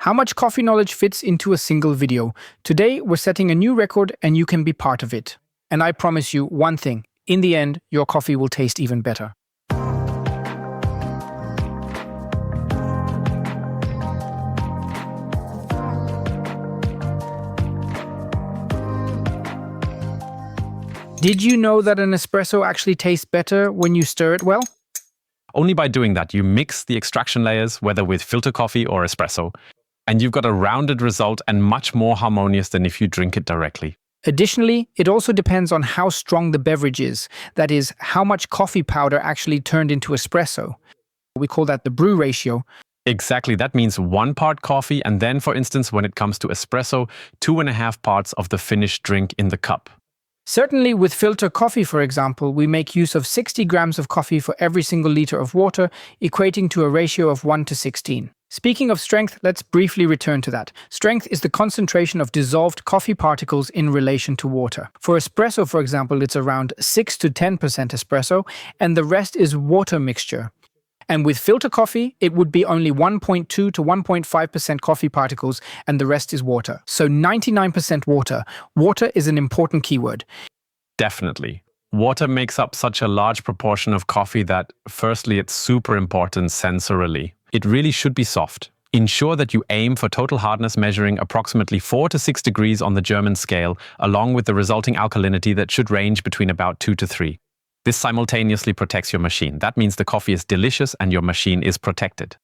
How much coffee knowledge fits into a single video? Today, we're setting a new record and you can be part of it. And I promise you one thing, in the end, your coffee will taste even better. Did you know that an espresso actually tastes better when you stir it well? Only by doing that, you mix the extraction layers, whether with filter coffee or espresso, and you've got a rounded result and much more harmonious than if you drink it directly. Additionally, it also depends on how strong the beverage is, that is, how much coffee powder actually turned into espresso. We call that the brew ratio. Exactly, that means 1 part coffee, and then, for instance, when it comes to espresso, 2.5 parts of the finished drink in the cup. Certainly with filter coffee, for example, we make use of 60 grams of coffee for every single liter of water, equating to a ratio of 1:16. Speaking of strength, let's briefly return to that. Strength is the concentration of dissolved coffee particles in relation to water. For espresso, for example, it's around 6 to 10% espresso, and the rest is water mixture. And with filter coffee, it would be only 1.2 to 1.5% coffee particles, and the rest is water. So 99% water. Water is an important keyword. Definitely. Water makes up such a large proportion of coffee that, firstly, it's super important sensorily. It really should be soft. Ensure that you aim for total hardness measuring approximately 4 to 6 degrees on the German scale, along with the resulting alkalinity that should range between about 2 to 3. This simultaneously protects your machine. That means the coffee is delicious and your machine is protected.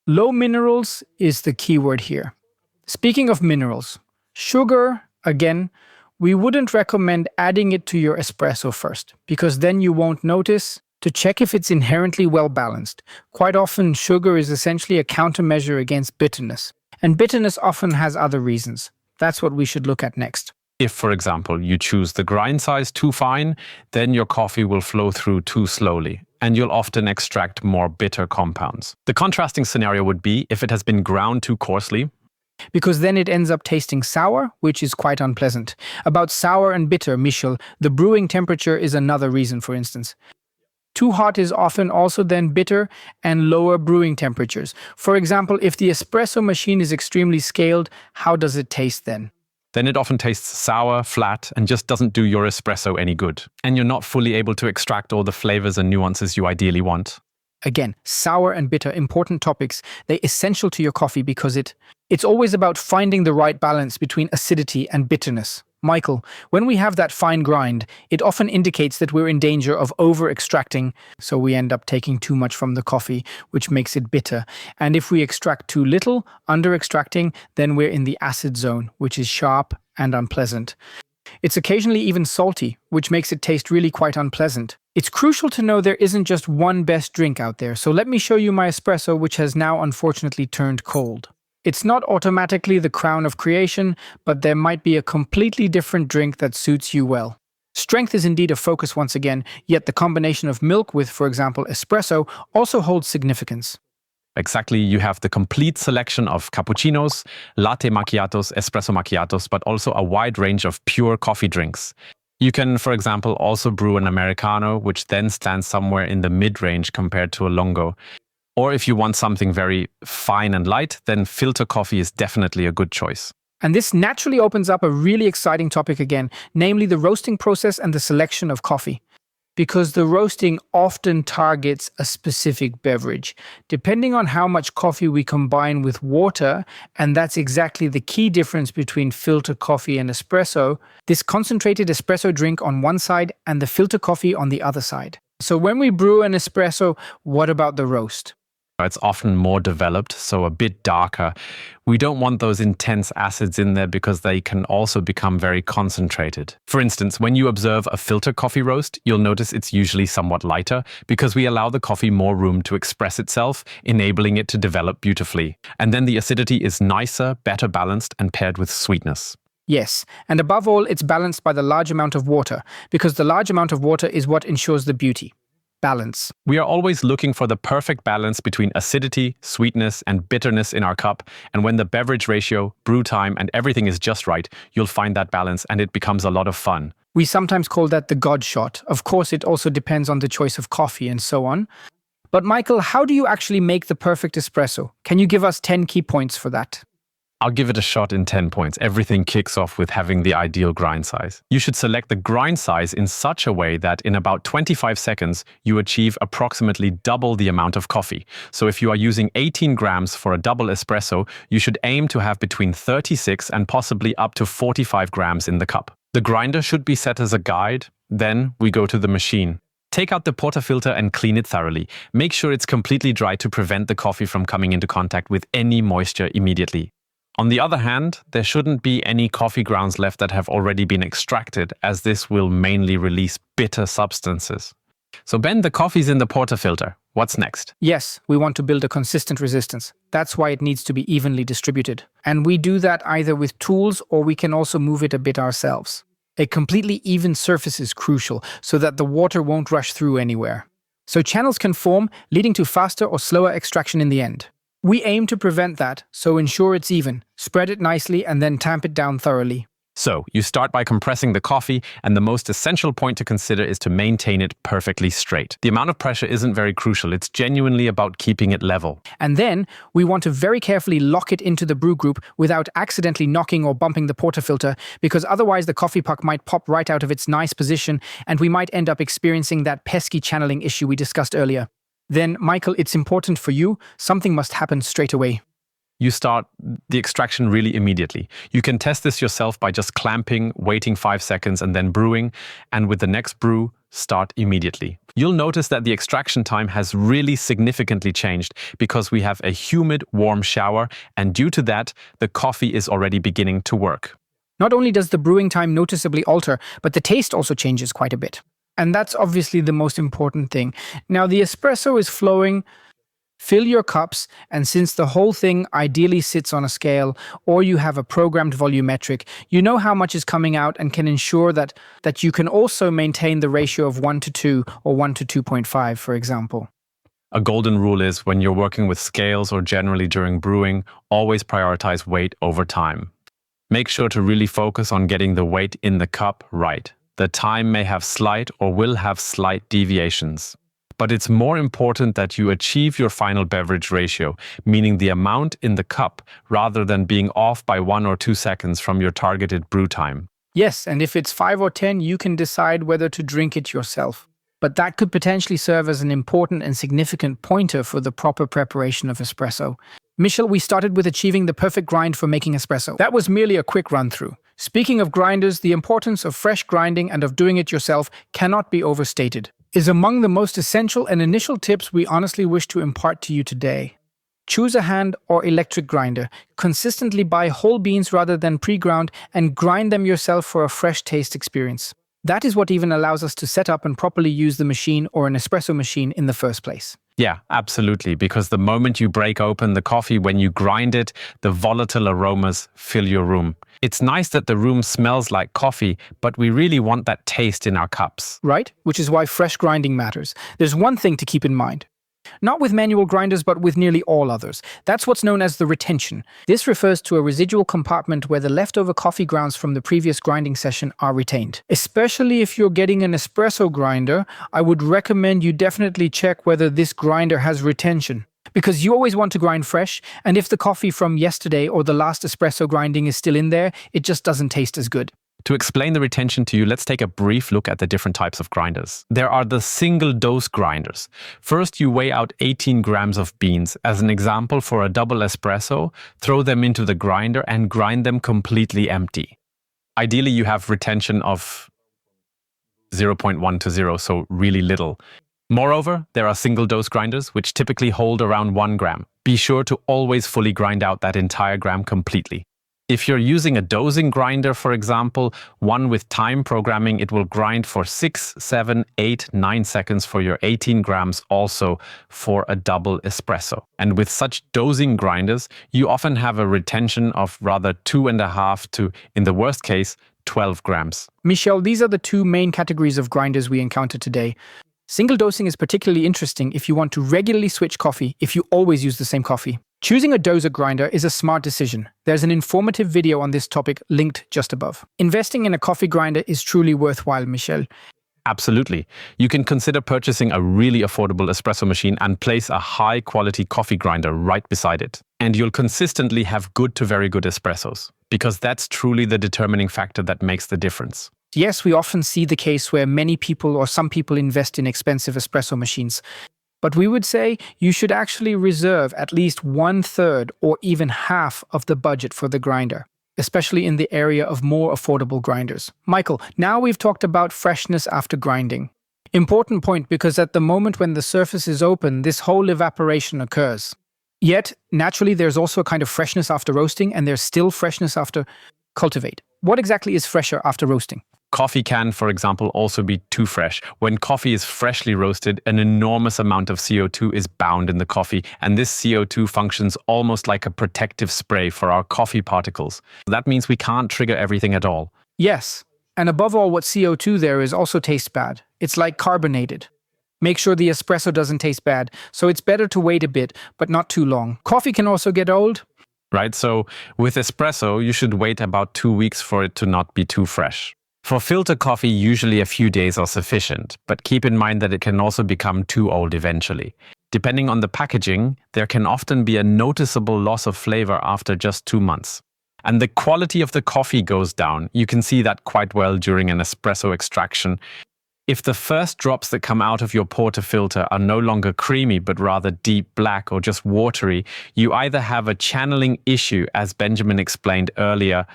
Low minerals is the keyword here. Speaking of minerals, sugar, again, we wouldn't recommend adding it to your espresso first, because then you won't notice. To check if it's inherently well balanced, quite often sugar is essentially a countermeasure against bitterness. And bitterness often has other reasons. That's what we should look at next. If, for example, you choose the grind size too fine, then your coffee will flow through too slowly, and you'll often extract more bitter compounds. The contrasting scenario would be if it has been ground too coarsely, because then it ends up tasting sour, which is quite unpleasant. About sour and bitter, Michel, the brewing temperature is another reason, for instance. Too hot is often also then bitter and lower brewing temperatures. For example, if the espresso machine is extremely scaled, how does it taste then? Then it often tastes sour, flat, and just doesn't do your espresso any good. And you're not fully able to extract all the flavors and nuances you ideally want. Again, sour and bitter, important topics. They're essential to your coffee because it's always about finding the right balance between acidity and bitterness. Michael, when we have that fine grind, it often indicates that we're in danger of over-extracting, so we end up taking too much from the coffee, which makes it bitter. And if we extract too little, under-extracting, then we're in the acid zone, which is sharp and unpleasant. It's occasionally even salty, which makes it taste really quite unpleasant. It's crucial to know there isn't just one best drink out there, so let me show you my espresso, which has now unfortunately turned cold. It's not automatically the crown of creation, but there might be a completely different drink that suits you well. Strength is indeed a focus once again, yet the combination of milk with, for example, espresso also holds significance. Exactly, you have the complete selection of cappuccinos, latte macchiatos, espresso macchiatos, but also a wide range of pure coffee drinks. You can, for example, also brew an Americano, which then stands somewhere in the mid-range compared to a longo. Or if you want something very fine and light, then filter coffee is definitely a good choice. And this naturally opens up a really exciting topic again, namely the roasting process and the selection of coffee. Because the roasting often targets a specific beverage, depending on how much coffee we combine with water, and that's exactly the key difference between filter coffee and espresso, this concentrated espresso drink on one side and the filter coffee on the other side. So when we brew an espresso, what about the roast? It's often more developed, so a bit darker. We don't want those intense acids in there because they can also become very concentrated. For instance, when you observe a filter coffee roast, you'll notice it's usually somewhat lighter because we allow the coffee more room to express itself, enabling it to develop beautifully. And then the acidity is nicer, better balanced, and paired with sweetness. Yes, and above all, it's balanced by the large amount of water, because the large amount of water is what ensures the beauty. Balance. We are always looking for the perfect balance between acidity, sweetness, and bitterness in our cup, and when the beverage ratio, brew time, and everything is just right, you'll find that balance and it becomes a lot of fun. We sometimes call that the God shot. Of course, it also depends on the choice of coffee and so on. But Michael, how do you actually make the perfect espresso? Can you give us 10 key points for that? I'll give it a shot in 10 points. Everything kicks off with having the ideal grind size. You should select the grind size in such a way that in about 25 seconds, you achieve approximately double the amount of coffee. So if you are using 18 grams for a double espresso, you should aim to have between 36 and possibly up to 45 grams in the cup. The grinder should be set as a guide. Then we go to the machine. Take out the portafilter and clean it thoroughly. Make sure it's completely dry to prevent the coffee from coming into contact with any moisture immediately. On the other hand, there shouldn't be any coffee grounds left that have already been extracted, as this will mainly release bitter substances. So Ben, the coffee's in the portafilter. What's next? Yes, we want to build a consistent resistance. That's why it needs to be evenly distributed. And we do that either with tools or we can also move it a bit ourselves. A completely even surface is crucial so that the water won't rush through anywhere. So channels can form, leading to faster or slower extraction in the end. We aim to prevent that, so ensure it's even, spread it nicely and then tamp it down thoroughly. So, you start by compressing the coffee, and the most essential point to consider is to maintain it perfectly straight. The amount of pressure isn't very crucial, it's genuinely about keeping it level. And then, we want to very carefully lock it into the brew group without accidentally knocking or bumping the portafilter, because otherwise the coffee puck might pop right out of its nice position, and we might end up experiencing that pesky channeling issue we discussed earlier. Then, Michael, it's important for you, something must happen straight away. You start the extraction really immediately. You can test this yourself by just clamping, waiting 5 seconds, and then brewing. And with the next brew, start immediately. You'll notice that the extraction time has really significantly changed because we have a humid, warm shower, and due to that, the coffee is already beginning to work. Not only does the brewing time noticeably alter, but the taste also changes quite a bit. And that's obviously the most important thing. Now, the espresso is flowing. Fill your cups, and since the whole thing ideally sits on a scale or you have a programmed volumetric, you know how much is coming out and can ensure that you can also maintain the ratio of 1 to 2 or 1 to 2.5, for example. A golden rule is when you're working with scales or generally during brewing, always prioritize weight over time. Make sure to really focus on getting the weight in the cup right. The time may have slight or will have slight deviations. But it's more important that you achieve your final beverage ratio, meaning the amount in the cup, rather than being off by 1 or 2 seconds from your targeted brew time. Yes, and if it's 5 or 10, you can decide whether to drink it yourself. But that could potentially serve as an important and significant pointer for the proper preparation of espresso. Michel, we started with achieving the perfect grind for making espresso. That was merely a quick run-through. Speaking of grinders, the importance of fresh grinding and of doing it yourself cannot be overstated. Is among the most essential and initial tips we honestly wish to impart to you today. Choose a hand or electric grinder. Consistently buy whole beans rather than pre-ground and grind them yourself for a fresh taste experience. That is what even allows us to set up and properly use the machine or an espresso machine in the first place. Yeah, absolutely, because the moment you break open the coffee, when you grind it, the volatile aromas fill your room. It's nice that the room smells like coffee, but we really want that taste in our cups. Right? Which is why fresh grinding matters. There's one thing to keep in mind. Not with manual grinders, but with nearly all others. That's what's known as the retention. This refers to a residual compartment where the leftover coffee grounds from the previous grinding session are retained. Especially if you're getting an espresso grinder, I would recommend you definitely check whether this grinder has retention. Because you always want to grind fresh, and if the coffee from yesterday or the last espresso grinding is still in there, it just doesn't taste as good. To explain the retention to you, let's take a brief look at the different types of grinders. There are the single-dose grinders. First, you weigh out 18 grams of beans. As an example, for a double espresso, throw them into the grinder and grind them completely empty. Ideally, you have retention of 0.1 to 0, so really little. Moreover, there are single-dose grinders, which typically hold around 1 gram. Be sure to always fully grind out that entire gram completely. If you're using a dosing grinder, for example, one with time programming, it will grind for 6, 7, 8, 9 seconds for your 18 grams, also for a double espresso. And with such dosing grinders, you often have a retention of rather 2.5 to, in the worst case, 12 grams. Michel, these are the two main categories of grinders we encounter today. Single dosing is particularly interesting if you want to regularly switch coffee, if you always use the same coffee. Choosing a doser grinder is a smart decision. There's an informative video on this topic linked just above. Investing in a coffee grinder is truly worthwhile, Michel. Absolutely. You can consider purchasing a really affordable espresso machine and place a high-quality coffee grinder right beside it. And you'll consistently have good to very good espressos, because that's truly the determining factor that makes the difference. Yes, we often see the case where many people or some people invest in expensive espresso machines. But we would say you should actually reserve at least 1/3 or even half of the budget for the grinder, especially in the area of more affordable grinders. Michael, now we've talked about freshness after grinding. Important point, because at the moment when the surface is open, this whole evaporation occurs. Yet, naturally, there's also a kind of freshness after roasting, and there's still freshness after cultivate. What exactly is fresher after roasting? Coffee can, for example, also be too fresh. When coffee is freshly roasted, an enormous amount of CO2 is bound in the coffee, and this CO2 functions almost like a protective spray for our coffee particles. That means we can't trigger everything at all. Yes, and above all, what CO2 there is also tastes bad. It's like carbonated. Make sure the espresso doesn't taste bad, so it's better to wait a bit, but not too long. Coffee can also get old. Right? So with espresso, you should wait about 2 weeks for it to not be too fresh. For filter coffee, usually a few days are sufficient, but keep in mind that it can also become too old eventually. Depending on the packaging, there can often be a noticeable loss of flavor after just 2 months. And the quality of the coffee goes down. You can see that quite well during an espresso extraction. If the first drops that come out of your portafilter are no longer creamy but rather deep black or just watery, you either have a channeling issue, as Benjamin explained earlier,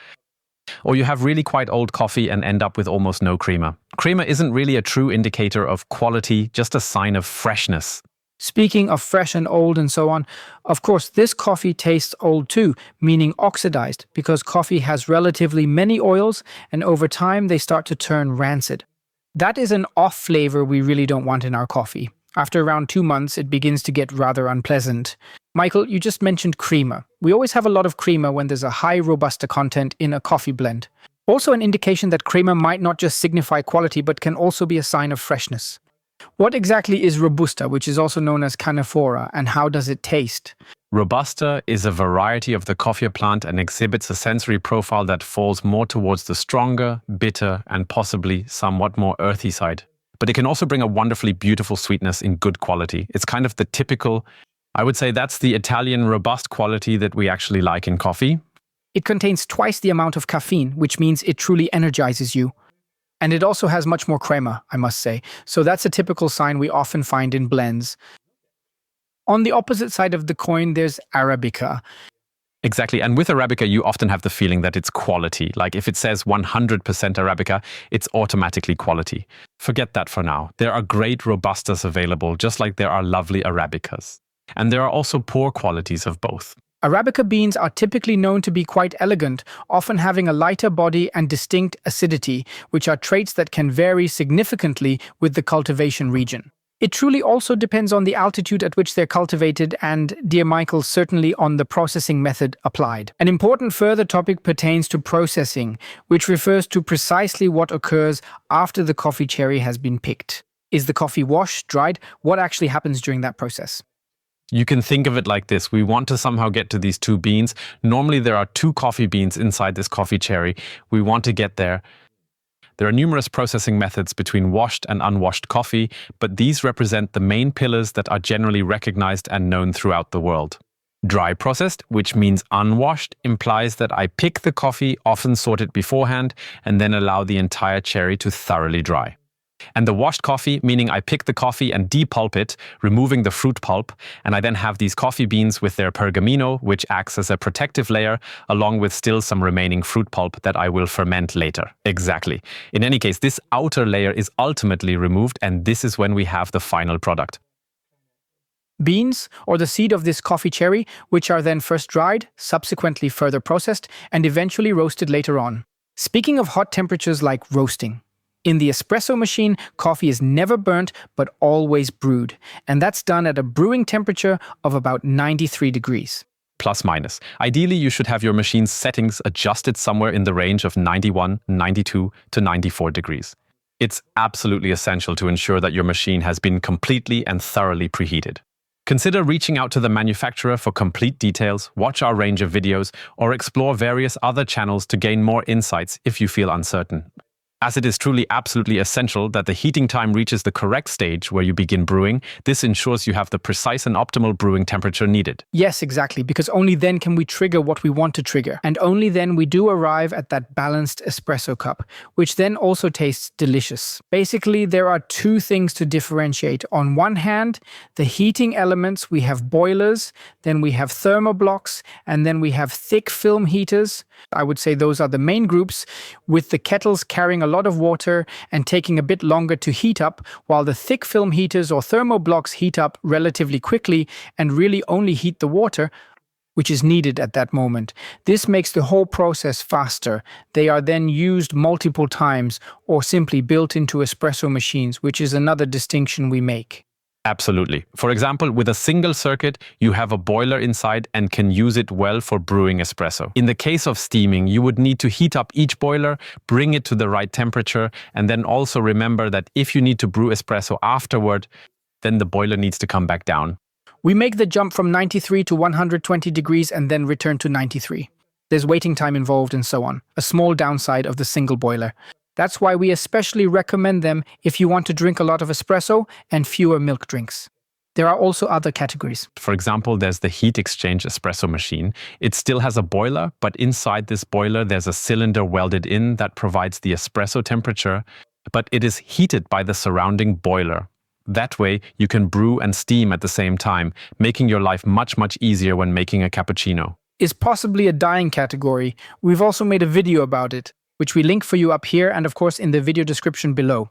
or you have really quite old coffee and end up with almost no creamer. Creamer isn't really a true indicator of quality, just a sign of freshness. Speaking of fresh and old and so on, of course, this coffee tastes old too, meaning oxidized, because coffee has relatively many oils and over time they start to turn rancid. That is an off flavor we really don't want in our coffee. After around 2 months, it begins to get rather unpleasant. Michael, you just mentioned creamer. We always have a lot of creamer when there's a high Robusta content in a coffee blend. Also an indication that creamer might not just signify quality, but can also be a sign of freshness. What exactly is Robusta, which is also known as Canephora, and how does it taste? Robusta is a variety of the coffee plant and exhibits a sensory profile that falls more towards the stronger, bitter, and possibly somewhat more earthy side. But it can also bring a wonderfully beautiful sweetness in good quality. It's kind of the typical, I would say that's the Italian robust quality that we actually like in coffee. It contains twice the amount of caffeine, which means it truly energizes you. And it also has much more crema, I must say. So that's a typical sign we often find in blends. On the opposite side of the coin, there's Arabica. Exactly. And with Arabica, you often have the feeling that it's quality. Like if it says 100% Arabica, it's automatically quality. Forget that for now. There are great Robustas available, just like there are lovely Arabicas. And there are also poor qualities of both. Arabica beans are typically known to be quite elegant, often having a lighter body and distinct acidity, which are traits that can vary significantly with the cultivation region. It truly also depends on the altitude at which they're cultivated and, dear Michael, certainly on the processing method applied. An important further topic pertains to processing, which refers to precisely what occurs after the coffee cherry has been picked. Is the coffee washed, dried? What actually happens during that process? You can think of it like this. We want to somehow get to these 2 beans. Normally there are 2 coffee beans inside this coffee cherry. We want to get there. There are numerous processing methods between washed and unwashed coffee, but these represent the main pillars that are generally recognized and known throughout the world. Dry processed, which means unwashed, implies that I pick the coffee, often sort it beforehand, and then allow the entire cherry to thoroughly dry. And the washed coffee, meaning I pick the coffee and depulp it, removing the fruit pulp, and I then have these coffee beans with their pergamino, which acts as a protective layer, along with still some remaining fruit pulp that I will ferment later. Exactly. In any case, this outer layer is ultimately removed, and this is when we have the final product. Beans, or the seed of this coffee cherry, which are then first dried, subsequently further processed, and eventually roasted later on. Speaking of hot temperatures like roasting, in the espresso machine, coffee is never burnt but always brewed, and that's done at a brewing temperature of about 93 degrees. Plus minus. Ideally, you should have your machine's settings adjusted somewhere in the range of 91, 92 to 94 degrees. It's absolutely essential to ensure that your machine has been completely and thoroughly preheated. Consider reaching out to the manufacturer for complete details, watch our range of videos, or explore various other channels to gain more insights if you feel uncertain. As it is truly absolutely essential that the heating time reaches the correct stage where you begin brewing, this ensures you have the precise and optimal brewing temperature needed. Yes, exactly, because only then can we trigger what we want to trigger. And only then we do arrive at that balanced espresso cup, which then also tastes delicious. Basically, there are two things to differentiate. On one hand, the heating elements, we have boilers, then we have thermoblocks, and then we have thick film heaters. I would say those are the main groups, with the kettles carrying a lot of water and taking a bit longer to heat up, while the thick film heaters or thermoblocks heat up relatively quickly and really only heat the water which is needed at that moment. This makes the whole process faster. They are then used multiple times or simply built into espresso machines, which is another distinction we make. Absolutely. For example, with a single circuit, you have a boiler inside and can use it well for brewing espresso. In the case of steaming, you would need to heat up each boiler, bring it to the right temperature, and then also remember that if you need to brew espresso afterward, then the boiler needs to come back down. We make the jump from 93 to 120 degrees and then return to 93. There's waiting time involved and so on, a small downside of the single boiler. That's why we especially recommend them if you want to drink a lot of espresso and fewer milk drinks. There are also other categories. For example, there's the heat exchange espresso machine. It still has a boiler, but inside this boiler there's a cylinder welded in that provides the espresso temperature, but it is heated by the surrounding boiler. That way, you can brew and steam at the same time, making your life much easier when making a cappuccino. Is possibly a dying category. We've also made a video about it, which we link for you up here and of course in the video description below.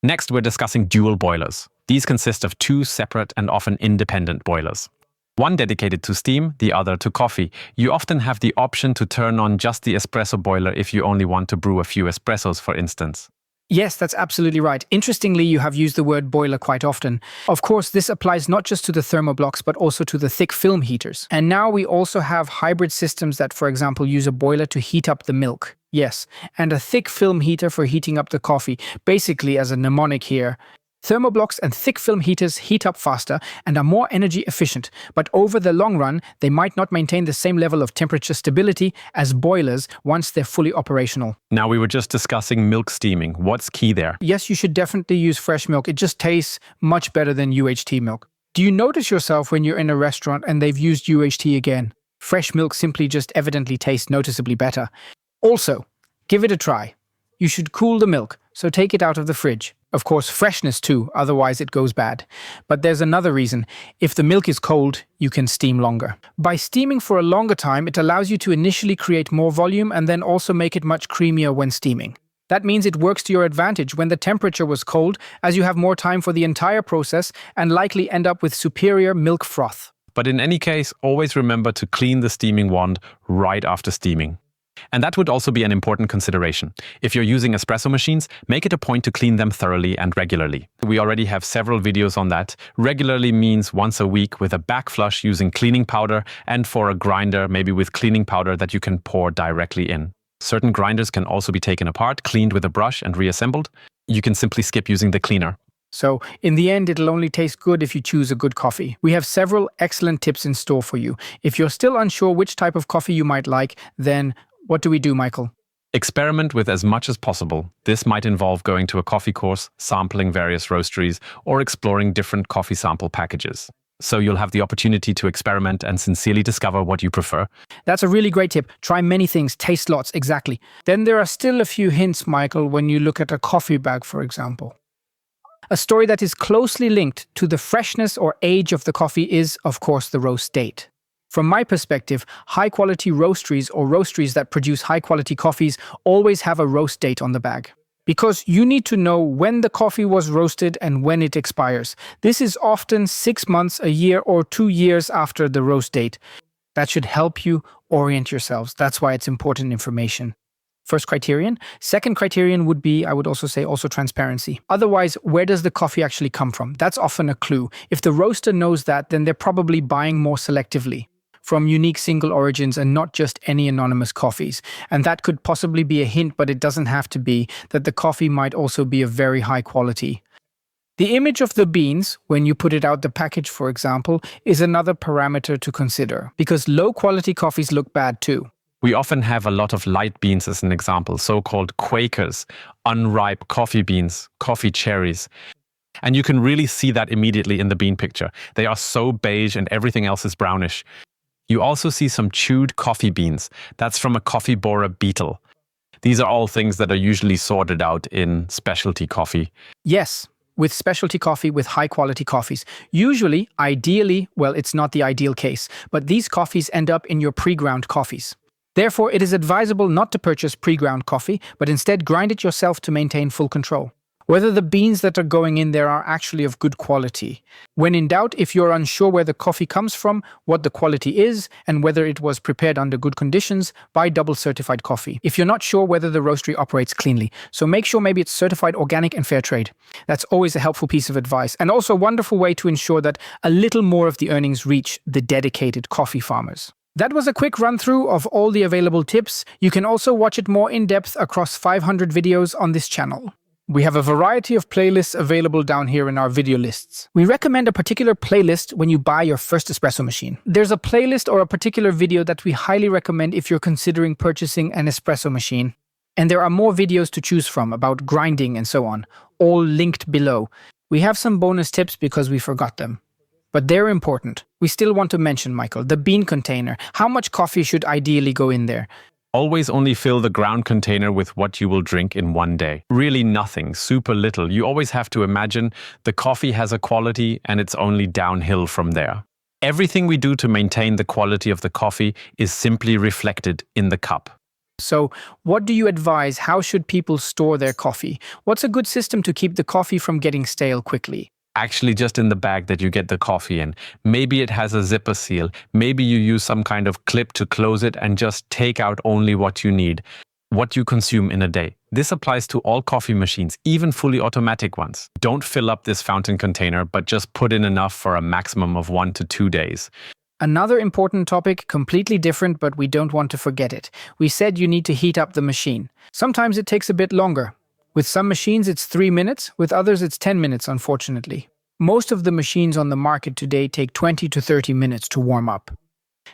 Next, we're discussing dual boilers. These consist of two separate and often independent boilers. One dedicated to steam, the other to coffee. You often have the option to turn on just the espresso boiler if you only want to brew a few espressos, for instance. Yes, that's absolutely right. Interestingly, you have used the word boiler quite often. Of course, this applies not just to the thermoblocks, but also to the thick film heaters. And now we also have hybrid systems that, for example, use a boiler to heat up the milk. Yes, and a thick film heater for heating up the coffee. Basically, as a mnemonic here, thermoblocks and thick film heaters heat up faster and are more energy efficient, but over the long run, they might not maintain the same level of temperature stability as boilers once they're fully operational. Now, we were just discussing milk steaming. What's key there? Yes, you should definitely use fresh milk. It just tastes much better than UHT milk. Do you notice yourself when you're in a restaurant and they've used UHT again? Fresh milk simply just evidently tastes noticeably better. Also, give it a try. You should cool the milk, so take it out of the fridge. Of course, freshness too, otherwise it goes bad. But there's another reason. If the milk is cold, you can steam longer. By steaming for a longer time, it allows you to initially create more volume and then also make it much creamier when steaming. That means it works to your advantage when the temperature was cold, as you have more time for the entire process and likely end up with superior milk froth. But in any case, always remember to clean the steaming wand right after steaming. And that would also be an important consideration. If you're using espresso machines, make it a point to clean them thoroughly and regularly. We already have several videos on that. Regularly means once a week with a back flush using cleaning powder, and for a grinder, maybe with cleaning powder that you can pour directly in. Certain grinders can also be taken apart, cleaned with a brush and reassembled. You can simply skip using the cleaner. So, in the end, it'll only taste good if you choose a good coffee. We have several excellent tips in store for you. If you're still unsure which type of coffee you might like, then what do we do, Michael? Experiment with as much as possible. This might involve going to a coffee course, sampling various roasteries, or exploring different coffee sample packages. So you'll have the opportunity to experiment and sincerely discover what you prefer. That's a really great tip. Try many things, taste lots, exactly. Then there are still a few hints, Michael, when you look at a coffee bag, for example. A story that is closely linked to the freshness or age of the coffee is, of course, the roast date. From my perspective, high-quality roasteries or roasteries that produce high-quality coffees always have a roast date on the bag. Because you need to know when the coffee was roasted and when it expires. This is often 6 months, a year, or 2 years after the roast date. That should help you orient yourselves. That's why it's important information. First criterion. Second criterion would be, I would also say, also transparency. Otherwise, where does the coffee actually come from? That's often a clue. If the roaster knows that, then they're probably buying more selectively from unique single origins and not just any anonymous coffees. And that could possibly be a hint, but it doesn't have to be, that the coffee might also be of very high quality. The image of the beans, when you put it out the package, for example, is another parameter to consider, because low-quality coffees look bad too. We often have a lot of light beans as an example, so-called Quakers, unripe coffee beans, coffee cherries. And you can really see that immediately in the bean picture. They are so beige and everything else is brownish. You also see some chewed coffee beans. That's from a coffee borer beetle. These are all things that are usually sorted out in specialty coffee. Yes, with specialty coffee, with high-quality coffees. Usually, ideally, well, it's not the ideal case, but these coffees end up in your pre-ground coffees. Therefore, it is advisable not to purchase pre-ground coffee, but instead grind it yourself to maintain full control. Whether the beans that are going in there are actually of good quality. When in doubt, if you're unsure where the coffee comes from, what the quality is, and whether it was prepared under good conditions, buy double certified coffee. If you're not sure whether the roastery operates cleanly, so make sure maybe it's certified organic and fair trade. That's always a helpful piece of advice, and also a wonderful way to ensure that a little more of the earnings reach the dedicated coffee farmers. That was a quick run-through of all the available tips. You can also watch it more in depth across 500 videos on this channel. We have a variety of playlists available down here in our video lists. We recommend a particular playlist when you buy your first espresso machine. There's a playlist or a particular video that we highly recommend if you're considering purchasing an espresso machine. And there are more videos to choose from about grinding and so on, all linked below. We have some bonus tips because we forgot them. But they're important. We still want to mention, Michael, the bean container. How much coffee should ideally go in there? Always only fill the ground container with what you will drink in one day. Really nothing, super little. You always have to imagine the coffee has a quality and it's only downhill from there. Everything we do to maintain the quality of the coffee is simply reflected in the cup. So, what do you advise? How should people store their coffee? What's a good system to keep the coffee from getting stale quickly? Actually, just in the bag that you get the coffee in. Maybe it has a zipper seal. Maybe you use some kind of clip to close it and just take out only what you need, what you consume in a day. This applies to all coffee machines, even fully automatic ones. Don't fill up this fountain container, but just put in enough for a maximum of 1 to 2 days. Another important topic, completely different, but we don't want to forget it. We said you need to heat up the machine. Sometimes it takes a bit longer. With some machines, it's 3 minutes. With others, it's 10 minutes, unfortunately. Most of the machines on the market today take 20 to 30 minutes to warm up.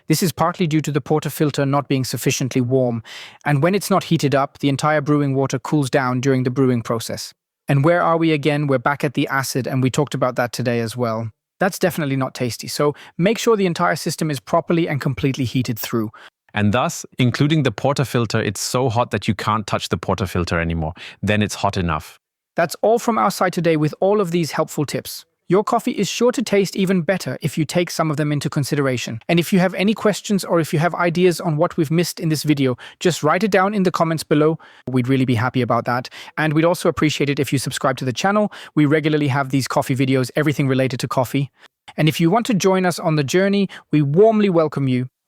This is partly due to the portafilter not being sufficiently warm, and when it's not heated up, the entire brewing water cools down during the brewing process. And where are we again? We're back at the acid, and we talked about that today as well. That's definitely not tasty, so make sure the entire system is properly and completely heated through. And thus, including the portafilter, it's so hot that you can't touch the portafilter anymore. Then it's hot enough. That's all from our side today with all of these helpful tips. Your coffee is sure to taste even better if you take some of them into consideration. And if you have any questions or if you have ideas on what we've missed in this video, just write it down in the comments below. We'd really be happy about that. And we'd also appreciate it if you subscribe to the channel. We regularly have these coffee videos, everything related to coffee. And if you want to join us on the journey, we warmly welcome you.